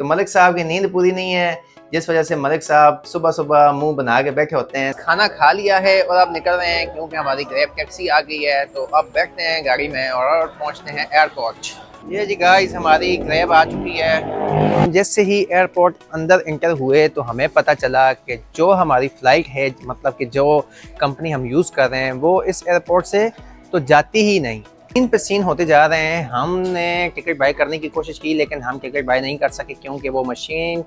तो मलिक साहब की नींद पूरी नहीं है, जिस वजह से मलिक साहब सुबह सुबह मुंह बना के बैठे होते हैं। खाना खा लिया है और अब निकल रहे हैं क्योंकि हमारी ग्रैब टैक्सी आ गई है। तो अब बैठते हैं गाड़ी में और पहुंचते हैं एयरपोर्ट। ये जी गाइस, हमारी ग्रैब आ चुकी है। जैसे ही एयरपोर्ट अंदर इंटर हुए तो हमें पता चला कि जो हमारी फ़्लाइट है, मतलब कि जो कंपनी हम यूज़ कर रहे हैं, वो इस एयरपोर्ट से तो जाती ही नहीं। सीन पे सीन होते जा रहे हैं। हमने टिकट बाय करने की कोशिश की लेकिन हम टिकट बाय नहीं कर सके क्योंकि वो मशीन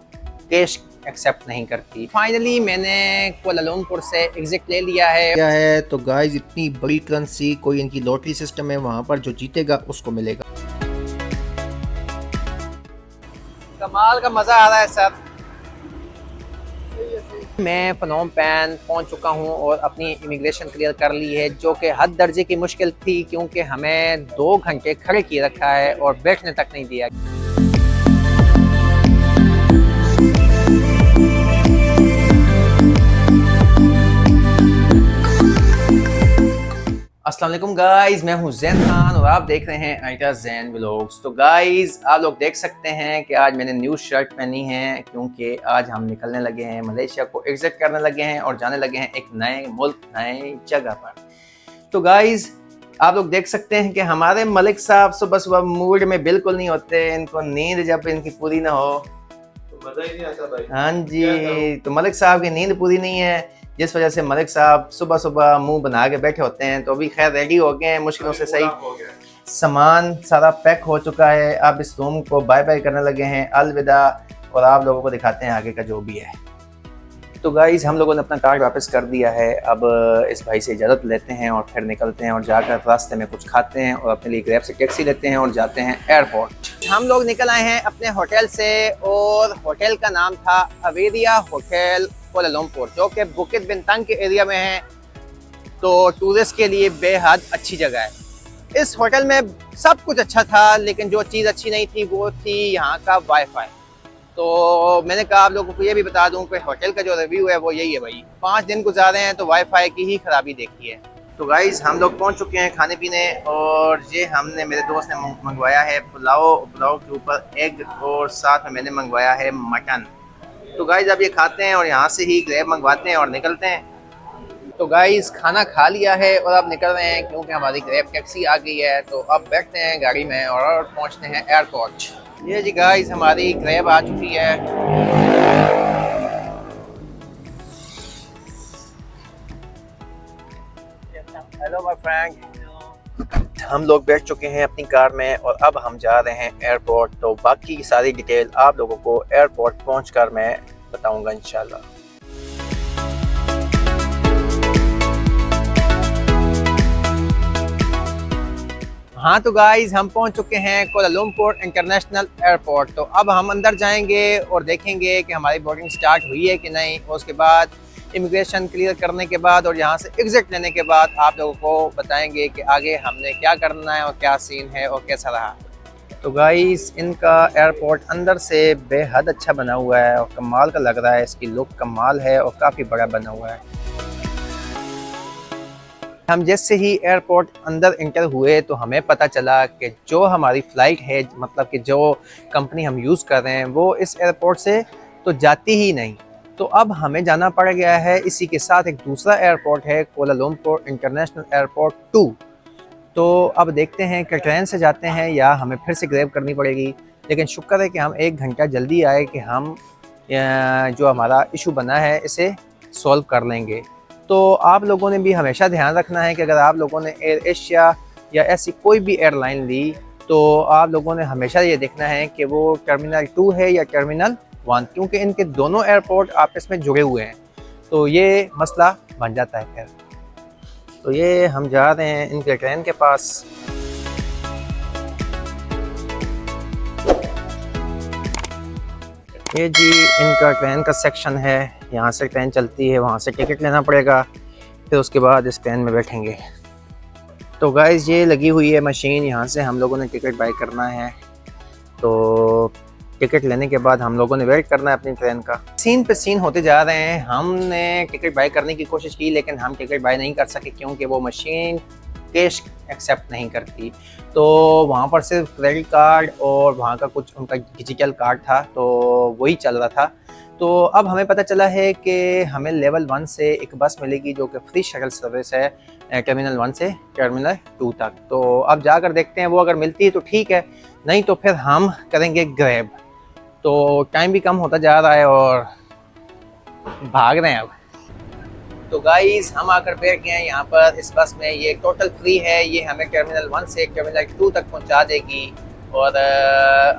कैश एक्सेप्ट नहीं करती। फाइनली मैंने कुआलालंपुर से एग्जिट ले लिया है। तो गाइस, इतनी बड़ी करेंसी, कोई इनकी लॉटरी सिस्टम है, वहाँ पर जो जीतेगा उसको मिलेगा। कमाल का मज़ा आ रहा है सर। मैं फनोम पेन पहुंच चुका हूं और अपनी इमिग्रेशन क्लियर कर ली है, जो कि हद दर्जे की मुश्किल थी क्योंकि हमें 2 घंटे खड़े किए रखा है और बैठने तक नहीं दिया। अस्सलाम वालेकुम गाइस, मैं हूं जैन खान और आप देख रहे हैं आइटा जैन व्लॉग्स। तो गाइस, आप लोग देख सकते हैं कि आज मैंने न्यू शर्ट पहनी है क्योंकि आज हम निकलने लगे हैं, मलेशिया को एग्जिट करने लगे हैं और जाने लगे हैं एक नए मुल्क, नए जगह पर। तो गाइस, आप लोग देख सकते हैं कि हमारे मलिक साहब सुबह सुबह मूड में बिल्कुल नहीं होते। इनको नींद जब इनकी पूरी ना हो तो मज़ा ही नहीं आता भाई। हाँ जी, तो मलिक साहब की नींद पूरी नहीं है, जिस वजह से मलिक साहब सुबह सुबह मुंह बना के बैठे होते हैं। तो अभी खैर रेडी हो गए हैं, मुश्किलों से सही। सामान सारा पैक हो चुका है। अब इस रूम को बाय बाय करने लगे हैं, अलविदा। और आप लोगों को दिखाते हैं आगे का जो भी है। तो गाइस, हम लोगों ने अपना कार्ड वापस कर दिया है। अब इस भाई से इजाज़त लेते हैं और फिर निकलते हैं और जाकर रास्ते में कुछ खाते हैं और अपने लिए ग्रैब से टैक्सी लेते हैं और जाते हैं एयरपोर्ट। हम लोग निकल आए हैं अपने होटल से और होटल का नाम था अवेरिया होटल कुआलालंपुर, जो कि बुकित बिंतंग के एरिया में है। तो टूरिस्ट के लिए बेहद अच्छी जगह है। इस होटल में सब कुछ अच्छा था लेकिन जो चीज़ अच्छी नहीं थी वो थी यहाँ का वाईफाई। तो मैंने कहा आप लोगों को ये भी बता दूं कि होटल का जो रिव्यू है वो यही है भाई। 5 दिन गुजारे हैं तो वाईफाई की ही खराबी देखी है। तो गाइस, हम लोग पहुंच चुके हैं खाने पीने और ये हमने, मेरे दोस्त ने मंगवाया है पुलाव के ऊपर एग और साथ में मैंने मंगवाया है मटन। तो गाइस, अब ये खाते हैं और यहाँ से ही ग्रैब मंगवाते हैं और निकलते हैं। तो गाइस, खाना खा लिया है और अब निकल रहे हैं क्योंकि हमारी ग्रैब टैक्सी आ गई है। तो अब बैठते हैं गाड़ी में और पहुँचते हैं एयरपोर्ट। ये जी गाइस, हमारी ग्रैब आ चुकी है। हेलो माय फ्रेंड, हम लोग बैठ चुके हैं अपनी कार में और अब हम जा रहे हैं एयरपोर्ट। तो बाकी की सारी डिटेल आप लोगों को एयरपोर्ट पहुंचकर मैं बताऊंगा इंशाल्लाह। हाँ तो गाइस, हम पहुंच चुके हैं कुआलालंपुर इंटरनेशनल एयरपोर्ट। तो अब हम अंदर जाएंगे और देखेंगे कि हमारी बोर्डिंग स्टार्ट हुई है कि नहीं। और उसके बाद इमिग्रेशन क्लियर करने के बाद और यहाँ से एग्जिट लेने के बाद आप लोगों को बताएंगे कि आगे हमने क्या करना है और क्या सीन है और कैसा रहा। तो गाइस, इनका एयरपोर्ट अंदर से बेहद अच्छा बना हुआ है और कमाल का लग रहा है। इसकी लुक कमाल है और काफ़ी बड़ा बना हुआ है। हम जैसे ही एयरपोर्ट अंदर इंटर हुए तो हमें पता चला कि जो हमारी फ़्लाइट है, मतलब कि जो कंपनी हम यूज़ कर रहे हैं, वो इस एयरपोर्ट से तो जाती ही नहीं। तो अब हमें जाना पड़ गया है। इसी के साथ एक दूसरा एयरपोर्ट है, कुआलालंपुर इंटरनेशनल एयरपोर्ट 2। तो अब देखते हैं कि ट्रेन से जाते हैं या हमें फिर से ग्रैब करनी पड़ेगी। लेकिन शुक्र है कि हम 1 घंटा जल्दी आए कि हम जो हमारा इशू बना है इसे सॉल्व कर लेंगे। तो आप लोगों ने भी हमेशा ध्यान रखना है कि अगर आप लोगों ने एयर एशिया या ऐसी कोई भी एयरलाइन ली तो आप लोगों ने हमेशा ये देखना है कि वो टर्मिनल 2 है या टर्मिनल 1, क्योंकि इनके दोनों एयरपोर्ट आपस में जुड़े हुए हैं। तो ये मसला बन जाता है फिर। तो ये हम जा रहे हैं इनके ट्रेन के पास। ये जी इनका ट्रेन का सेक्शन है। यहाँ से ट्रेन चलती है, वहाँ से टिकट लेना पड़ेगा, फिर उसके बाद इस ट्रेन में बैठेंगे। तो गाइस, ये लगी हुई है मशीन, यहाँ से हम लोगों ने टिकट बाय करना है। तो टिकट लेने के बाद हम लोगों ने वेट करना है अपनी ट्रेन का। सीन पे सीन होते जा रहे हैं। हमने टिकट बाय करने की कोशिश की लेकिन हम टिकट बाय नहीं कर सके क्योंकि वो मशीन कैश एक्सेप्ट नहीं करती। तो वहाँ पर सिर्फ क्रेडिट कार्ड और वहाँ का कुछ उनका डिजिटल कार्ड था, तो वही चल रहा था। तो अब हमें पता चला है कि हमें लेवल 1 से एक बस मिलेगी जो कि फ्री शटल सर्विस है टर्मिनल 1 से टर्मिनल 2 तक। तो अब जाकर देखते हैं, वो अगर मिलती है तो ठीक है, नहीं तो फिर हम करेंगे ग्रैब। तो टाइम भी कम होता जा रहा है और भाग रहे हैं अब। तो गाइस हम आकर बैठ गए हैं यहाँ पर इस बस में। ये टोटल फ्री है, ये हमें टर्मिनल 1 से टर्मिनल 2 तक पहुँचा देगी। और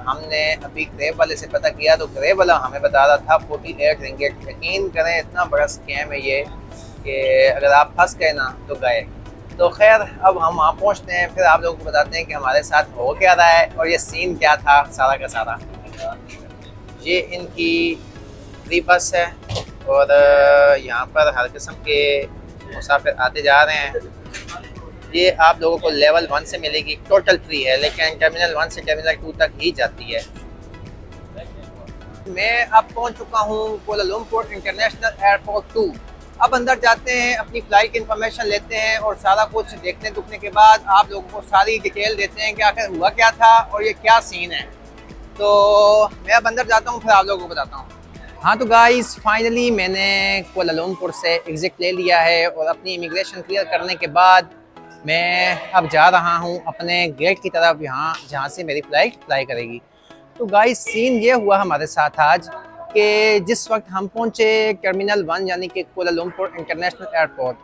हमने अभी ग्रेब वाले से पता किया तो ग्रेब वाला हमें बता रहा था 48 रिंगिट। यकीन करें इतना बड़ा स्कैम है ये कि अगर आप फंस गए ना तो गए। तो खैर अब हम वहाँ पहुँचते हैं, फिर आप लोगों को बताते हैं कि हमारे साथ हो क्या रहा है और ये सीन क्या था सारा का सारा। ये इनकी फ्री बस है और यहाँ पर हर किस्म के मुसाफिर आते जा रहे हैं। ये आप लोगों को लेवल 1 से मिलेगी, टोटल फ्री है, लेकिन टर्मिनल 1 से टर्मिनल 2 तक ही जाती है। मैं अब पहुँच चुका हूँ कोलालमपुर इंटरनेशनल एयरपोर्ट 2। अब अंदर जाते हैं, अपनी फ़्लाइट की इंफॉर्मेशन लेते हैं और सारा कुछ देखने दुखने के बाद आप लोगों को सारी डिटेल देते हैं कि आखिर हुआ क्या था और ये क्या सीन है। तो मैं अब अंदर जाता हूँ, फिर आप लोगों को बताता हूँ। हाँ तो गाइस फाइनली मैंने कोलालमपुर से एग्ज़िट ले लिया है और अपनी इमिग्रेशन क्लियर करने के बाद मैं अब जा रहा हूँ अपने गेट की तरफ, यहाँ जहाँ से मेरी फ़्लाइट फ्लाई करेगी। तो गाइस सीन ये हुआ हमारे साथ आज कि जिस वक्त हम पहुँचे टर्मिनल 1 यानी कि कोलालमपुर इंटरनेशनल एयरपोर्ट,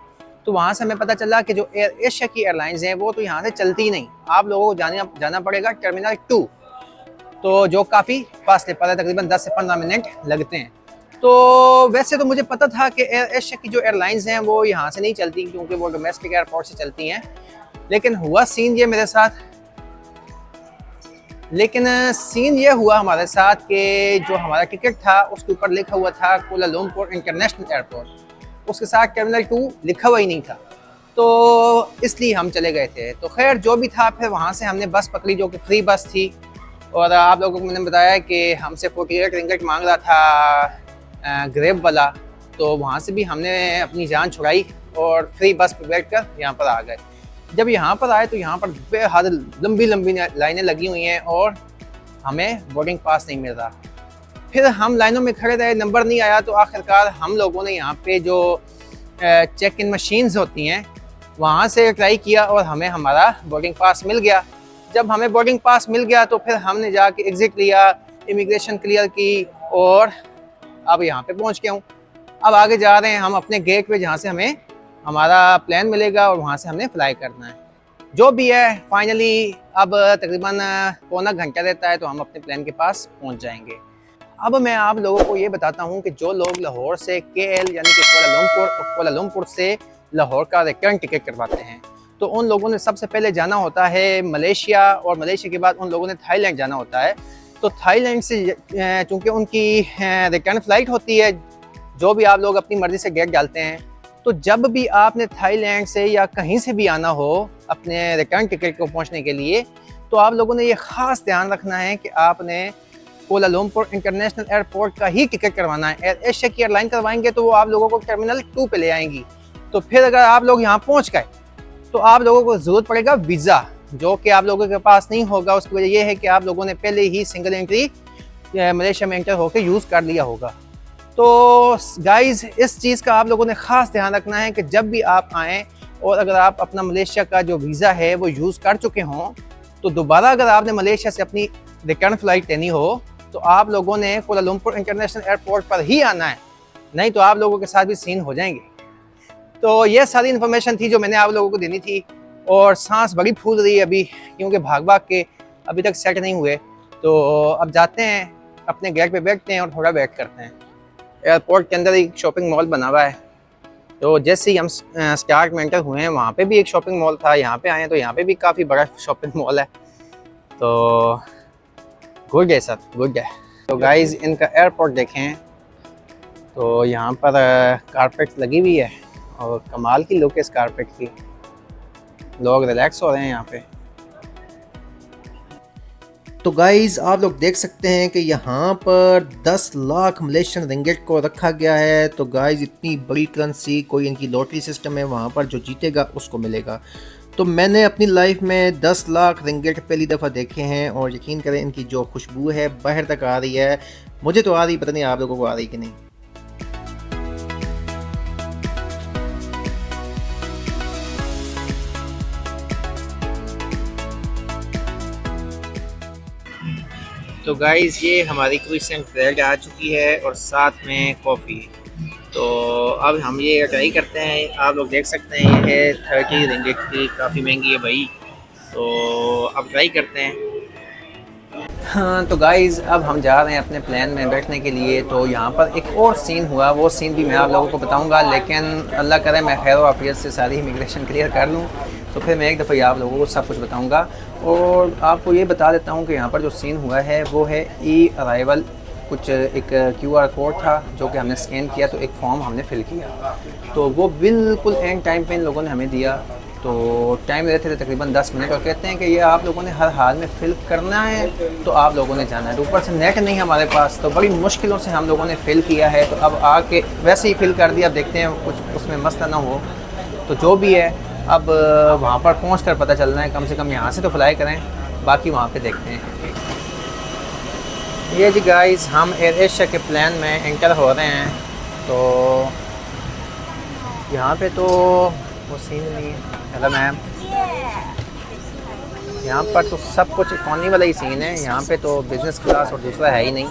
तो वहाँ से हमें पता चला कि जो एयर एशिया की एयरलाइंस हैं वो तो यहाँ से चलती ही नहीं। आप लोगों को जाना पड़ेगा टर्मिनल 2, तो जो काफ़ी फासले पर है, तकरीबन 10 से 15 मिनट लगते हैं। तो वैसे तो मुझे पता था कि एयर एशिया की जो एयरलाइंस हैं वो यहाँ से नहीं चलती क्योंकि वो डोमेस्टिक एयरपोर्ट से चलती हैं। लेकिन हुआ सीन ये मेरे साथ हमारे साथ कि जो हमारा टिकट था उसके ऊपर लिखा हुआ था कोलालमपुर इंटरनेशनल एयरपोर्ट, उसके साथ टर्मिनल 2 लिखा हुआ ही नहीं था। तो इसलिए हम चले गए थे। तो खैर जो भी था, फिर वहाँ से हमने बस पकड़ी जो कि फ्री बस थी। और आप लोगों को मैंने बताया कि हमसे 48 रिंगिट मांग रहा था ग्रेब वाला, तो वहाँ से भी हमने अपनी जान छुड़ाई और फ्री बस पर बैठ कर यहाँ पर आ गए। जब यहाँ पर आए तो यहाँ पर बेहद लंबी लाइनें लगी हुई हैं और हमें बोर्डिंग पास नहीं मिल रहा। फिर हम लाइनों में खड़े रहे, नंबर नहीं आया, तो आखिरकार हम लोगों ने यहाँ पे जो चेक इन मशीन्स होती हैं वहाँ से ट्राई किया और हमें हमारा बोर्डिंग पास मिल गया। जब हमें बोर्डिंग पास मिल गया तो फिर हमने जाके एग्ज़िट लिया, इमिग्रेशन क्लियर की और अब यहाँ पे पहुँच गया हूँ। अब आगे जा रहे हैं हम अपने गेट पे जहाँ से हमें हमारा प्लान मिलेगा और वहाँ से हमने फ़्लाई करना है। जो भी है फाइनली अब तकरीबन पौना घंटा रहता है तो हम अपने प्लान के पास पहुँच जाएंगे। अब मैं आप लोगों को ये बताता हूँ कि जो लोग लाहौर से KL यानी कि कोलालमपुर से लाहौर का रिटर्न टिकट करवाते हैं, तो उन लोगों ने सबसे पहले जाना होता है मलेशिया और मलेशिया के बाद उन लोगों ने थाईलैंड जाना होता है। तो थाईलैंड से चूँकि उनकी रिटर्न फ़्लाइट होती है, जो भी आप लोग अपनी मर्ज़ी से गेट डालते हैं, तो जब भी आपने थाईलैंड से या कहीं से भी आना हो अपने रिटर्न टिकट को पहुंचने के लिए, तो आप लोगों ने ये ख़ास ध्यान रखना है कि आपने कोलालमपुर इंटरनेशनल एयरपोर्ट का ही टिकट करवाना है। एयर एशिया की एयरलाइन करवाएंगे तो वो आप लोगों को टर्मिनल 2 पे ले आएंगी। तो फिर अगर आप लोग यहाँ पहुँच गए तो आप लोगों को ज़रूरत पड़ेगा वीज़ा, जो कि आप लोगों के पास नहीं होगा। उसकी वजह यह है कि आप लोगों ने पहले ही सिंगल एंट्री मलेशिया में एंटर होकर यूज़ कर लिया होगा। तो गाइज़ इस चीज़ का आप लोगों ने ख़ास ध्यान रखना है कि जब भी आप आएँ और अगर आप अपना मलेशिया का जो वीज़ा है वो यूज़ कर चुके हों, तो दोबारा अगर आपने मलेशिया से अपनी रिटर्न फ़्लाइट लेनी हो तो आप लोगों ने कोलालमपुर इंटरनेशनल एयरपोर्ट पर ही आना है, नहीं तो आप लोगों के साथ भी सीन हो जाएंगे। तो ये सारी इन्फॉर्मेशन थी जो मैंने आप लोगों को देनी थी। और सांस बड़ी फूल रही है अभी क्योंकि भाग भाग के अभी तक सेट नहीं हुए। तो अब जाते हैं अपने गेट पे बैठते हैं और थोड़ा वेट करते हैं। एयरपोर्ट के अंदर एक शॉपिंग मॉल बना हुआ है, तो जैसे ही हम स्टार्ट में एंटर हुए हैं वहाँ पे भी एक शॉपिंग मॉल था। यहाँ पे आए हैं तो यहाँ पे भी काफ़ी बड़ा शॉपिंग मॉल है। तो गुड है सर, गुड है। तो गाइज़ इनका एयरपोर्ट देखें तो यहाँ पर कारपेट लगी हुई है और कमाल की लुक है इस कारपेट की। लोग रिलैक्स हो रहे हैं यहाँ पे। तो गाइज आप लोग देख सकते हैं कि यहाँ पर 10 लाख मलेशियन रिंगिट को रखा गया है। तो गाइज इतनी बड़ी करेंसी, कोई इनकी लॉटरी सिस्टम है, वहाँ पर जो जीतेगा उसको मिलेगा। तो मैंने अपनी लाइफ में 10 लाख रिंगिट पहली दफ़ा देखे हैं और यकीन करें इनकी जो खुशबू है बाहर तक आ रही है। मुझे तो आ रही, पता नहीं आप लोगों को आ रही कि नहीं। तो गाइज़ ये हमारी क्रिसेंट ब्रेड आ चुकी है और साथ में कॉफ़ी। तो अब हम ये ट्राई करते हैं। आप लोग देख सकते हैं ये है 30 रिंगिट की, काफ़ी महंगी है भाई। तो अब ट्राई करते हैं। हाँ तो गाइज़ अब हम जा रहे हैं अपने प्लान में बैठने के लिए। तो यहाँ पर एक और सीन हुआ, वो सीन भी मैं आप लोगों को बताऊँगा, लेकिन अल्लाह करे मैं खैर वाफियत से सारी इमिग्रेशन क्लियर कर लूँ तो फिर मैं एक दफ़ा आप लोगों को सब कुछ बताऊँगा। और आपको ये बता देता हूँ कि यहाँ पर जो सीन हुआ है वो है ई अराइवल। कुछ एक QR कोड था जो कि हमने स्कैन किया, तो एक फॉर्म हमने फ़िल किया, तो वो बिल्कुल एंड टाइम पे इन लोगों ने हमें दिया। तो टाइम देते थे तकरीबन 10 मिनट, और कहते हैं कि ये आप लोगों ने हर हाल में फ़िल करना है, तो आप लोगों ने जाना है। तो ऊपर से नेट नहीं हमारे पास, तो बड़ी मुश्किलों से हम लोगों ने फ़िल किया है। तो अब आके वैसे ही फ़िल कर दिया, अब देखते हैं कुछ उसमें मसला ना हो। तो जो भी है अब वहाँ पर पहुँच कर पता चलना है, कम से कम यहाँ से तो फ्लाई करें, बाकी वहाँ पर देखते हैं। ये जी गाइस हम एयर एशिया के प्लान में एंटर हो रहे हैं। तो यहाँ पे तो वो सीन नहीं है। हेलो मैम, यहाँ पर तो सब कुछ इकॉनमी वाला ही सीन है। यहाँ पे तो बिज़नेस क्लास और दूसरा है ही नहीं।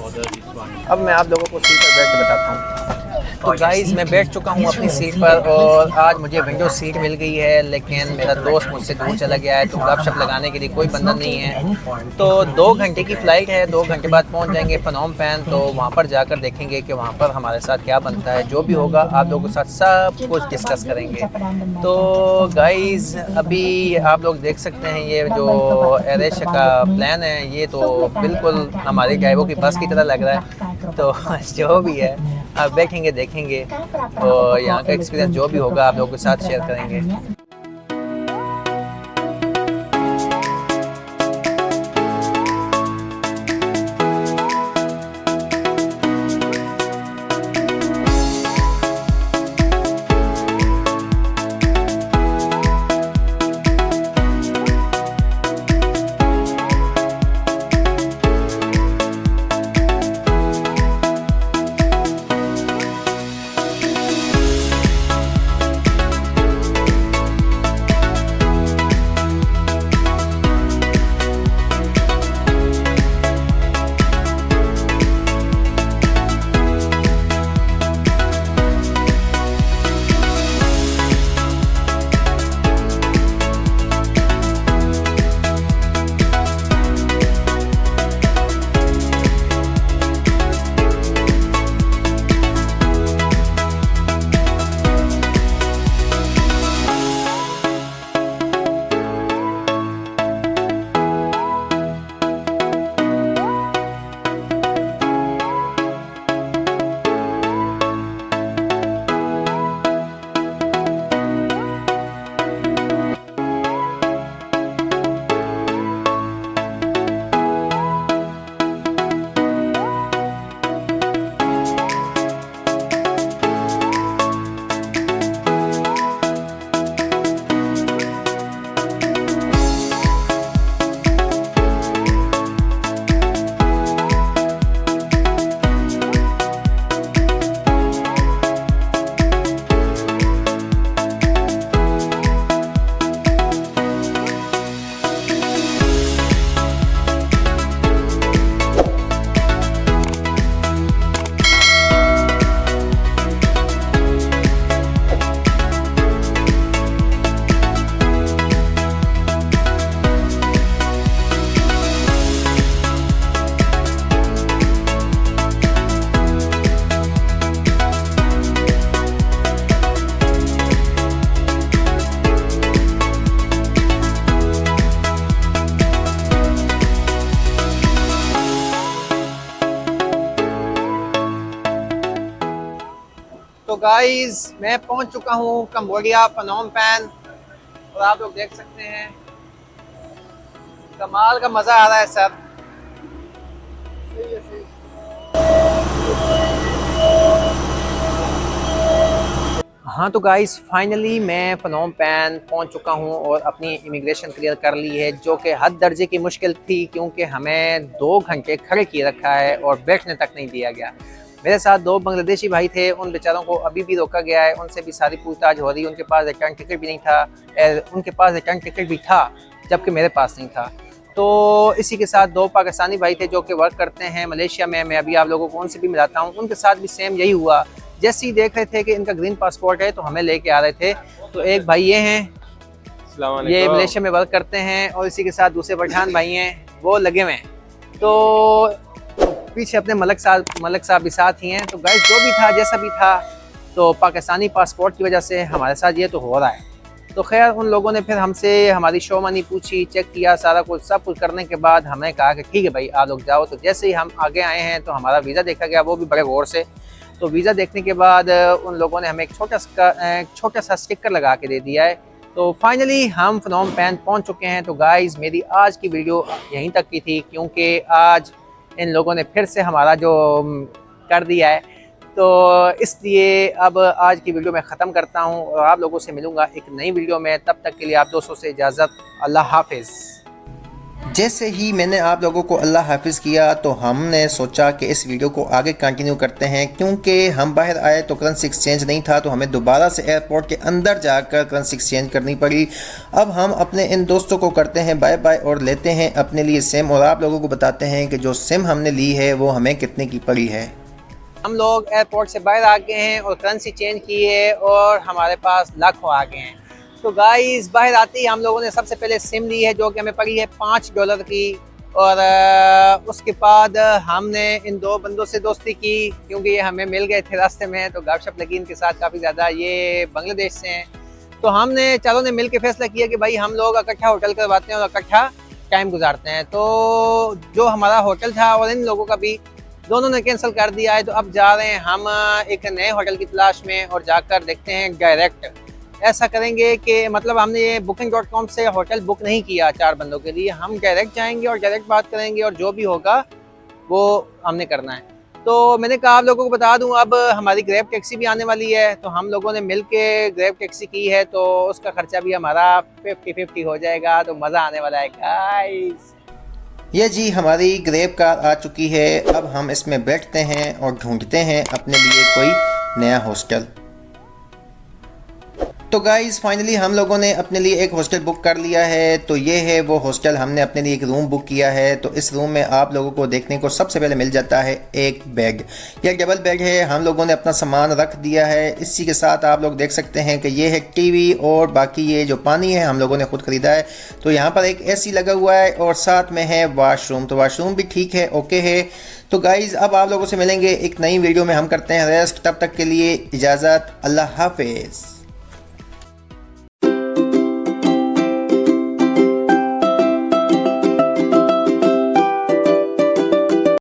अब मैं आप लोगों को सीट पर बैठ के बताता हूँ। तो गाइस मैं बैठ चुका हूँ अपनी सीट पर, और आज मुझे विंडो सीट मिल गई है, लेकिन मेरा दोस्त मुझसे दूर चला गया है, तो गपशप लगाने के लिए कोई बंदा नहीं है। तो 2 घंटे की फ़्लाइट है, 2 घंटे बाद पहुँच जाएंगे फनोम पेन। तो वहाँ पर जाकर देखेंगे कि वहाँ पर हमारे साथ क्या बनता है। जो भी होगा आप लोगों के साथ सब कुछ डिस्कस करेंगे। तो गाइस अभी आप लोग देख सकते हैं ये जो एयर एशिया का प्लान है, ये तो बिल्कुल हमारे ड्राइवर की बस की तरह लग रहा है। तो जो भी है आप बैठेंगे देखेंगे, और यहाँ का एक्सपीरियंस जो भी होगा आप लोगों के साथ शेयर करेंगे। तो गाइस मैं पहुंच चुका हूं कंबोडिया फनोम पेन, और आप लोग देख सकते हैं कमाल का मज़ा आ रहा है सर। हाँ तो गाइस फाइनली मैं फनोम पेन पहुंच चुका हूं और अपनी इमिग्रेशन क्लियर कर ली है, जो कि हद दर्जे की मुश्किल थी क्योंकि हमें 2 घंटे खड़े किए रखा है और बैठने तक नहीं दिया गया। मेरे साथ 2 बांग्लादेशी भाई थे, उन बेचारों को अभी भी रोका गया है, उनसे भी सारी पूछताछ हो रही है। उनके पास रिटर्न टिकट भी नहीं था, उनके पास रिटर्न टिकट भी था जबकि मेरे पास नहीं था। तो इसी के साथ 2 पाकिस्तानी भाई थे जो कि वर्क करते हैं मलेशिया में। मैं अभी आप लोगों को उनसे भी मिलाता हूँ, उनके साथ भी सेम यही हुआ। जैसे ही देख रहे थे कि इनका ग्रीन पासपोर्ट है तो हमें लेके आ रहे थे। तो एक भाई ये हैं, ये मलेशिया में वर्क करते हैं, और इसी के साथ दूसरे पठान भाई हैं, वो लगे हुए हैं। तो पीछे अपने मलक साहब भी साथ ही हैं। तो गाइस जो भी था जैसा भी था, तो पाकिस्तानी पासपोर्ट की वजह से हमारे साथ ये तो हो रहा है। तो खैर उन लोगों ने फिर हमसे हमारी शो मनी पूछी, चेक किया, सारा कुछ सब कुछ करने के बाद हमने कहा कि ठीक है भाई आप लोग जाओ। तो जैसे ही हम आगे आए हैं तो हमारा वीज़ा देखा गया, वो भी बड़े गौर से। तो वीज़ा देखने के बाद उन लोगों ने हमें एक छोटा सा स्टिकर लगा के दे दिया है। तो फाइनली हम फनोम पेन पहुंच चुके हैं। तो गाइस मेरी आज की वीडियो यहीं तक की थी क्योंकि आज इन लोगों ने फिर से हमारा जो कर दिया है, तो इसलिए अब आज की वीडियो मैं ख़त्म करता हूं और आप लोगों से मिलूंगा एक नई वीडियो में। तब तक के लिए आप दोस्तों से इजाज़त, अल्लाह हाफिज़। जैसे ही मैंने आप लोगों को अल्लाह हाफिज़ किया तो हमने सोचा कि इस वीडियो को आगे कंटिन्यू करते हैं, क्योंकि हम बाहर आए तो करेंसी एक्सचेंज नहीं था, तो हमें दोबारा से एयरपोर्ट के अंदर जाकर करेंसी एक्सचेंज करनी पड़ी। अब हम अपने इन दोस्तों को करते हैं बाय बाय और लेते हैं अपने लिए सिम, और आप लोगों को बताते हैं कि जो सिम हमने ली है वो हमें कितने की पड़ी है। हम लोग एयरपोर्ट से बाहर आ गए हैं और करेंसी चेंज की है और हमारे पास लाखों आ गए हैं। तो गाइस बाहर आते ही हम लोगों ने सबसे पहले सिम ली है जो कि हमें पड़ी है $5 की, और उसके बाद हमने इन 2 बंदों से दोस्ती की क्योंकि ये हमें मिल गए थे रास्ते में। तो गपशप लगी इनके साथ काफ़ी ज़्यादा, ये बांग्लादेश से हैं। तो हमने चारों ने मिल के फैसला किया कि भाई हम लोग इकट्ठा होटल करवाते हैं और इकट्ठा टाइम गुजारते हैं। तो जो हमारा होटल था और इन लोगों का भी, दोनों ने कैंसिल कर दिया है। तो अब जा रहे हैं हम एक नए होटल की तलाश में और जाकर देखते हैं डायरेक्ट। ऐसा करेंगे कि मतलब हमने ये booking.com से होटल बुक नहीं किया 4 बंदों के लिए, हम डायरेक्ट जाएंगे और डायरेक्ट बात करेंगे और जो भी होगा वो हमने करना है। तो मैंने कहा आप लोगों को बता दूं, अब हमारी ग्रैब टैक्सी भी आने वाली है, तो हम लोगों ने मिल के ग्रैब टैक्सी की है, तो उसका खर्चा भी हमारा 50-50 हो जाएगा। तो मज़ा आने वाला है गाइस। ये जी हमारी ग्रेब कार आ चुकी है। अब हम इसमें बैठते हैं और ढूंढते हैं अपने लिए कोई नया हॉस्टल। तो गाइज़ फाइनली हम लोगों ने अपने लिए एक हॉस्टल बुक कर लिया है। तो ये है वो हॉस्टल, हमने अपने लिए एक रूम बुक किया है। तो इस रूम में आप लोगों को देखने को सबसे पहले मिल जाता है एक बेड। यह डबल बेड है, हम लोगों ने अपना सामान रख दिया है। इसी के साथ आप लोग देख सकते हैं कि ये है टीवी, और बाकी ये जो पानी है हम लोगों ने खुद ख़रीदा है। तो यहाँ पर एक एसी लगा हुआ है और साथ में है वाशरूम। तो वाशरूम भी ठीक है, ओके है। तो गाइज़ अब आप लोगों से मिलेंगे एक नई वीडियो में, हम करते हैं रेस्ट। तब तक के लिए इजाज़त, अल्लाह हाफिज़।